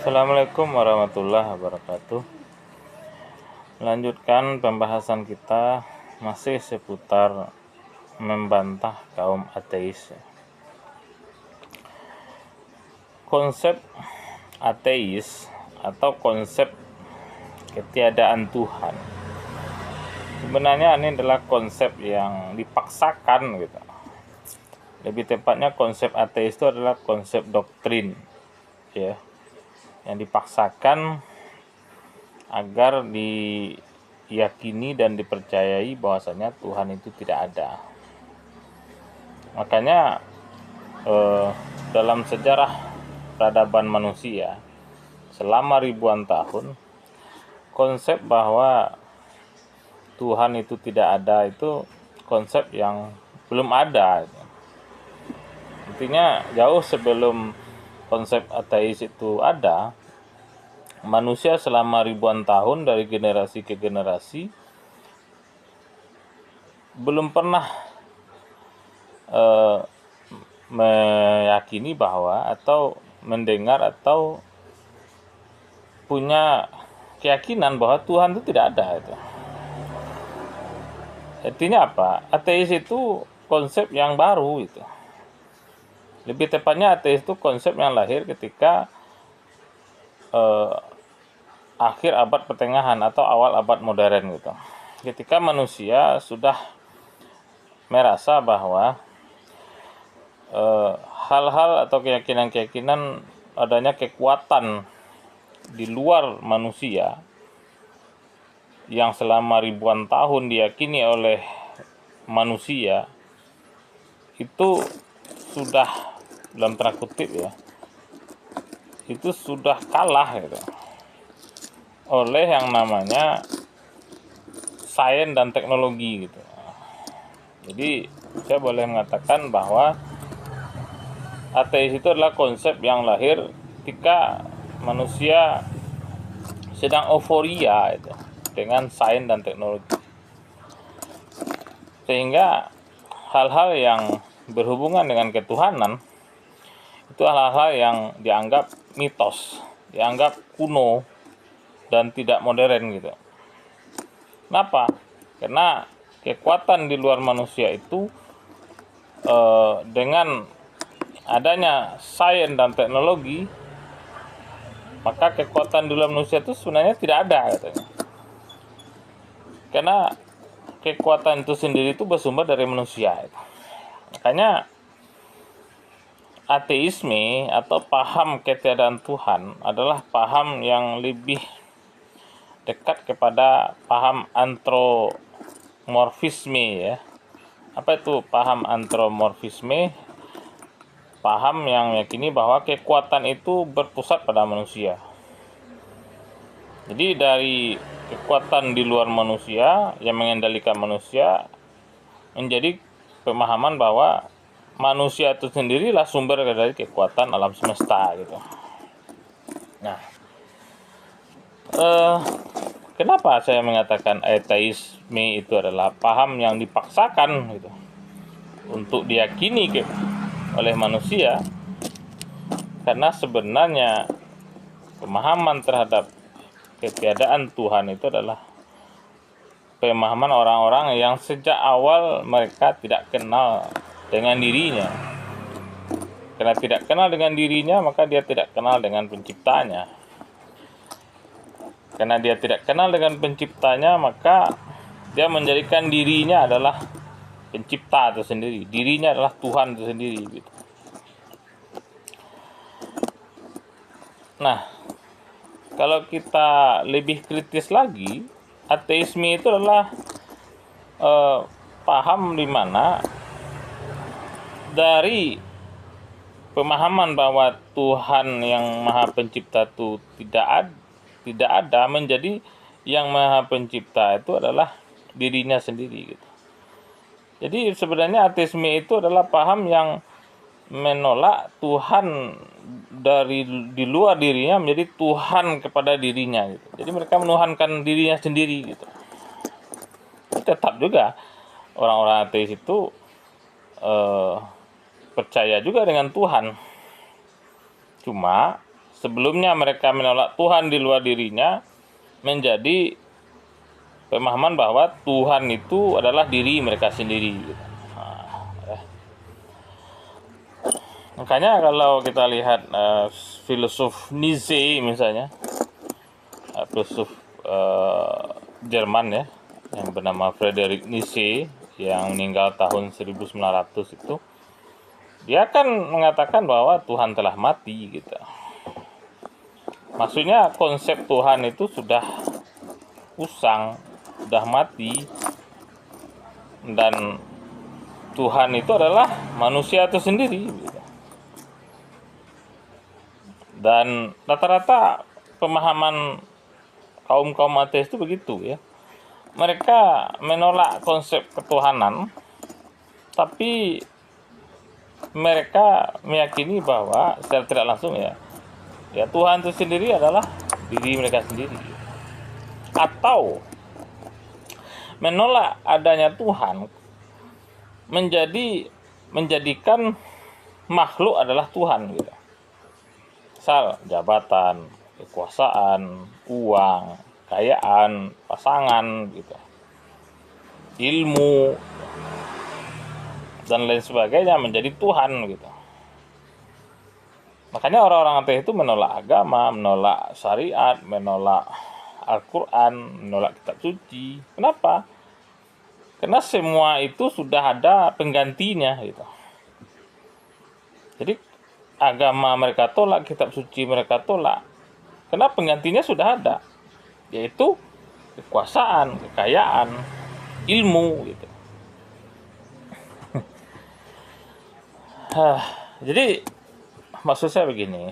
Assalamualaikum warahmatullahi wabarakatuh. Melanjutkan pembahasan kita masih seputar membantah kaum ateis. Konsep ateis atau konsep ketiadaan Tuhan sebenarnya ini adalah konsep yang dipaksakan gitu. Lebih tepatnya konsep ateis itu adalah konsep doktrin, ya, yang dipaksakan agar diyakini dan dipercayai bahwasanya Tuhan itu tidak ada. Makanya dalam sejarah peradaban manusia selama ribuan tahun, konsep bahwa Tuhan itu tidak ada itu konsep yang belum ada. Intinya jauh sebelum konsep ateis itu ada, manusia selama ribuan tahun dari generasi ke generasi belum pernah meyakini bahwa atau mendengar atau punya keyakinan bahwa Tuhan itu tidak ada itu. Artinya apa? Ateis itu konsep yang baru itu. Lebih tepatnya ateis itu konsep yang lahir ketika akhir abad pertengahan atau awal abad modern gitu. Ketika manusia sudah merasa bahwa hal-hal atau keyakinan-keyakinan adanya kekuatan di luar manusia yang selama ribuan tahun diyakini oleh manusia itu sudah, dalam tanda kutip ya, itu sudah kalah gitu oleh yang namanya sains dan teknologi gitu. Jadi saya boleh mengatakan bahwa ateis itu adalah konsep yang lahir ketika manusia sedang euforia itu dengan sains dan teknologi, sehingga hal-hal yang berhubungan dengan ketuhanan itu hal-hal yang dianggap mitos, dianggap kuno dan tidak modern gitu. Kenapa? Karena kekuatan di luar manusia itu dengan adanya sains dan teknologi, maka kekuatan di luar manusia itu sebenarnya tidak ada katanya. Karena kekuatan itu sendiri itu bersumber dari manusia. Makanya ateisme atau paham ketiadaan Tuhan adalah paham yang lebih dekat kepada paham antromorfisme ya. Apa itu paham antromorfisme? Paham yang meyakini bahwa kekuatan itu berpusat pada manusia. Jadi dari kekuatan di luar manusia yang mengendalikan manusia menjadi pemahaman bahwa manusia itu sendirilah sumber dari kekuatan alam semesta gitu. Nah, kenapa saya mengatakan ateisme itu adalah paham yang dipaksakan gitu untuk diyakini oleh manusia? Karena sebenarnya pemahaman terhadap ketiadaan Tuhan itu adalah pemahaman orang-orang yang sejak awal mereka tidak kenal dengan dirinya. Karena tidak kenal dengan dirinya, maka dia tidak kenal dengan penciptanya. Karena dia tidak kenal dengan penciptanya, maka dia menjadikan dirinya adalah pencipta itu sendiri. Dirinya adalah Tuhan itu sendiri gitu. Nah, kalau kita lebih kritis lagi, ateisme itu adalah paham di mana dari pemahaman bahwa Tuhan yang Maha Pencipta itu tidak ada menjadi yang Maha Pencipta itu adalah dirinya sendiri gitu. Jadi sebenarnya ateisme itu adalah paham yang menolak Tuhan dari di luar dirinya menjadi Tuhan kepada dirinya gitu. Jadi mereka menuhankan dirinya sendiri gitu. Tetap juga orang-orang ateis itu percaya juga dengan Tuhan. Cuma sebelumnya mereka menolak Tuhan di luar dirinya, menjadi pemahaman bahwa Tuhan itu adalah diri mereka sendiri. Makanya kalau kita lihat filosof Nietzsche misalnya, filosof Jerman ya, yang bernama Friedrich Nietzsche yang meninggal tahun 1900 itu, dia kan mengatakan bahwa Tuhan telah mati gitu. Maksudnya konsep Tuhan itu sudah usang, sudah mati, dan Tuhan itu adalah manusia itu sendiri gitu. Dan rata-rata pemahaman kaum ateis itu begitu ya. Mereka menolak konsep ketuhanan, tapi mereka meyakini bahwa secara tidak langsung ya Tuhan itu sendiri adalah diri mereka sendiri. Atau menolak adanya Tuhan menjadikan makhluk adalah Tuhan gitu. Misal jabatan, kekuasaan, uang, kekayaan, pasangan gitu, ilmu dan lain sebagainya menjadi Tuhan gitu. Makanya orang-orang ateis itu menolak agama, menolak syariat, menolak Al-Quran, menolak kitab suci. Kenapa? Karena semua itu sudah ada penggantinya gitu. Jadi agama mereka tolak, kitab suci mereka tolak, karena penggantinya sudah ada, yaitu kekuasaan, kekayaan, ilmu gitu. Jadi maksud saya begini,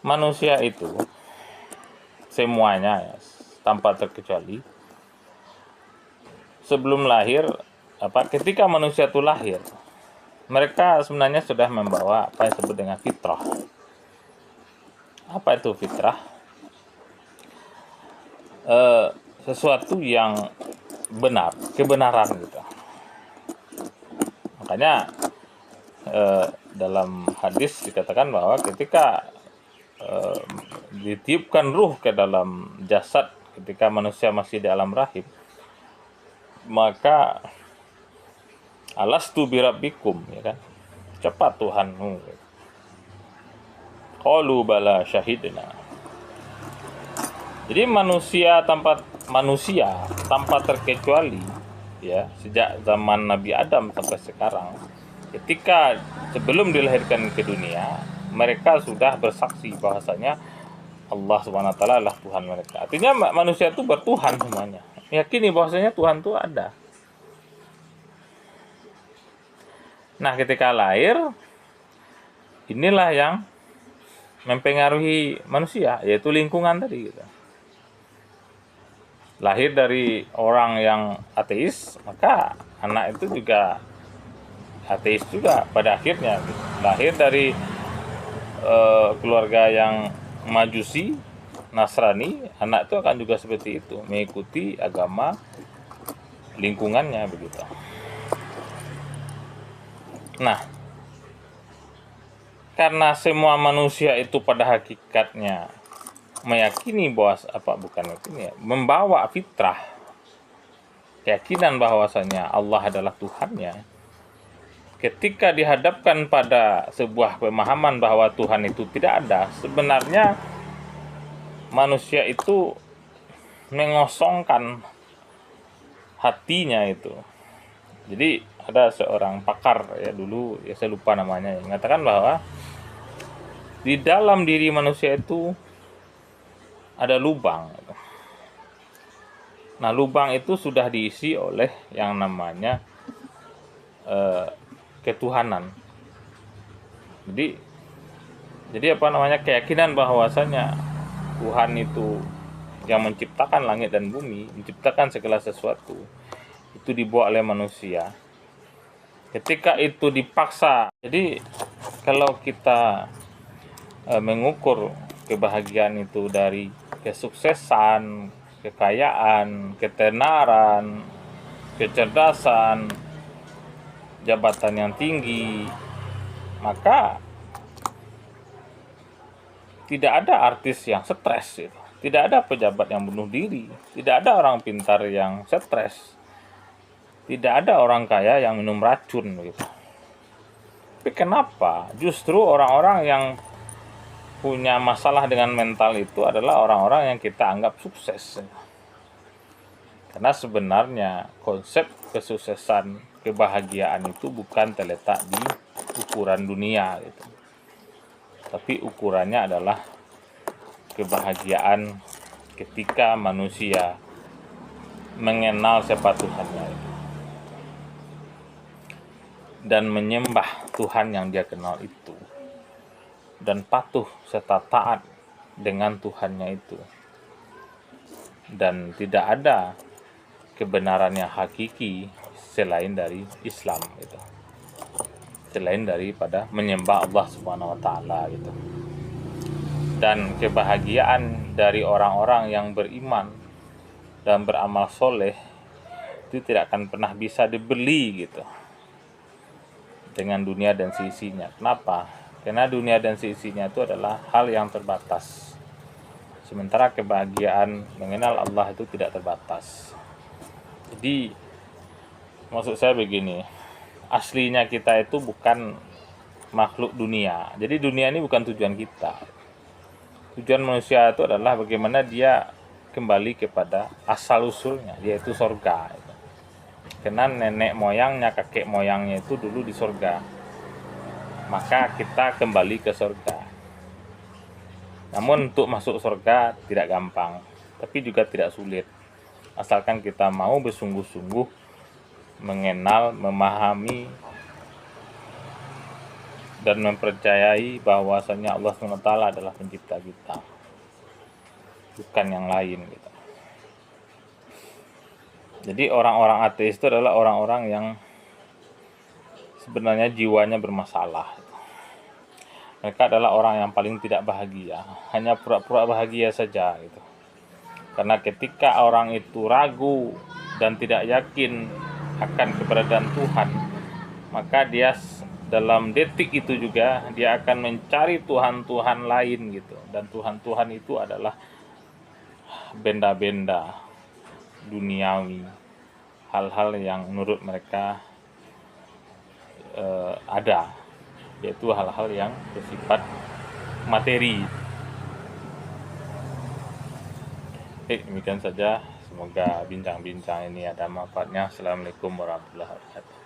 manusia itu semuanya ya, tanpa terkecuali, sebelum lahir, ketika manusia itu lahir, mereka sebenarnya sudah membawa apa yang disebut dengan fitrah. Apa itu fitrah? Sesuatu yang benar, kebenaran gitu. Makanya dalam hadis dikatakan bahwa ketika ditiupkan ruh ke dalam jasad ketika manusia masih di alam rahim, maka alastu birabbikum, ya kan, cepat Tuhanmu. Qalu bala syahidna. Jadi manusia tanpa terkecuali ya, sejak zaman Nabi Adam sampai sekarang, ketika sebelum dilahirkan ke dunia, mereka sudah bersaksi bahwasanya Allah Subhanahu wa taala adalah Tuhan mereka. Artinya manusia itu bertuhan semuanya. Yakini bahwasanya Tuhan itu ada. Nah, ketika lahir, inilah yang mempengaruhi manusia, yaitu lingkungan tadi gitu. Lahir dari orang yang ateis, maka anak itu juga ateis juga pada akhirnya. Lahir dari keluarga yang Majusi, Nasrani, anak itu akan juga seperti itu, mengikuti agama lingkungannya begitu. Nah, karena semua manusia itu pada hakikatnya meyakini bahwa membawa fitrah, keyakinan bahwasanya Allah adalah Tuhannya. Ketika dihadapkan pada sebuah pemahaman bahwa Tuhan itu tidak ada, sebenarnya manusia itu mengosongkan hatinya itu. Jadi ada seorang pakar ya dulu, ya saya lupa namanya, yang mengatakan bahwa di dalam diri manusia itu ada lubang. Nah, lubang itu sudah diisi oleh yang namanya ketuhanan. Jadi keyakinan bahwasanya Tuhan itu yang menciptakan langit dan bumi, menciptakan segala sesuatu, itu dibuat oleh manusia. Ketika itu dipaksa, jadi kalau kita mengukur kebahagiaan itu dari kesuksesan, kekayaan, ketenaran, kecerdasan, jabatan yang tinggi, maka tidak ada artis yang stres gitu. Tidak ada pejabat yang bunuh diri, tidak ada orang pintar yang stres, tidak ada orang kaya yang minum racun gitu. Tapi kenapa justru orang-orang yang punya masalah dengan mental itu adalah orang-orang yang kita anggap sukses? Karena sebenarnya konsep kesuksesan, kebahagiaan itu bukan terletak di ukuran dunia gitu. Tapi ukurannya adalah kebahagiaan ketika manusia mengenal siapa Tuhannya itu, dan menyembah Tuhan yang dia kenal itu, dan patuh serta taat dengan Tuhannya itu, dan tidak ada kebenaran yang hakiki selain dari Islam gitu, selain daripada menyembah Allah Subhanahu wa taala gitu. Dan kebahagiaan dari orang-orang yang beriman dan beramal soleh itu tidak akan pernah bisa dibeli gitu dengan dunia dan seisinya. Kenapa? Karena dunia dan seisinya itu adalah hal yang terbatas, sementara kebahagiaan mengenal Allah itu tidak terbatas. Jadi maksud saya begini, aslinya kita itu bukan makhluk dunia. Jadi dunia ini bukan tujuan kita. Tujuan manusia itu adalah bagaimana dia kembali kepada asal usulnya, yaitu sorga. Karena nenek moyangnya, kakek moyangnya itu dulu di sorga, maka kita kembali ke sorga. Namun untuk masuk sorga tidak gampang, tapi juga tidak sulit, asalkan kita mau bersungguh-sungguh mengenal, memahami, dan mempercayai bahwasanya Allah SWT adalah pencipta kita, bukan yang lain gitu. Jadi orang-orang ateis itu adalah orang-orang yang sebenarnya jiwanya bermasalah. Mereka adalah orang yang paling tidak bahagia, hanya pura-pura bahagia saja gitu. Karena ketika orang itu ragu dan tidak yakin akan keberadaan Tuhan, maka dia dalam detik itu juga dia akan mencari Tuhan-Tuhan lain gitu. Dan Tuhan-Tuhan itu adalah benda-benda duniawi, hal-hal yang menurut mereka ada, yaitu hal-hal yang bersifat materi. Demikian saja, semoga bincang-bincang ini ada manfaatnya. Assalamualaikum warahmatullahi wabarakatuh.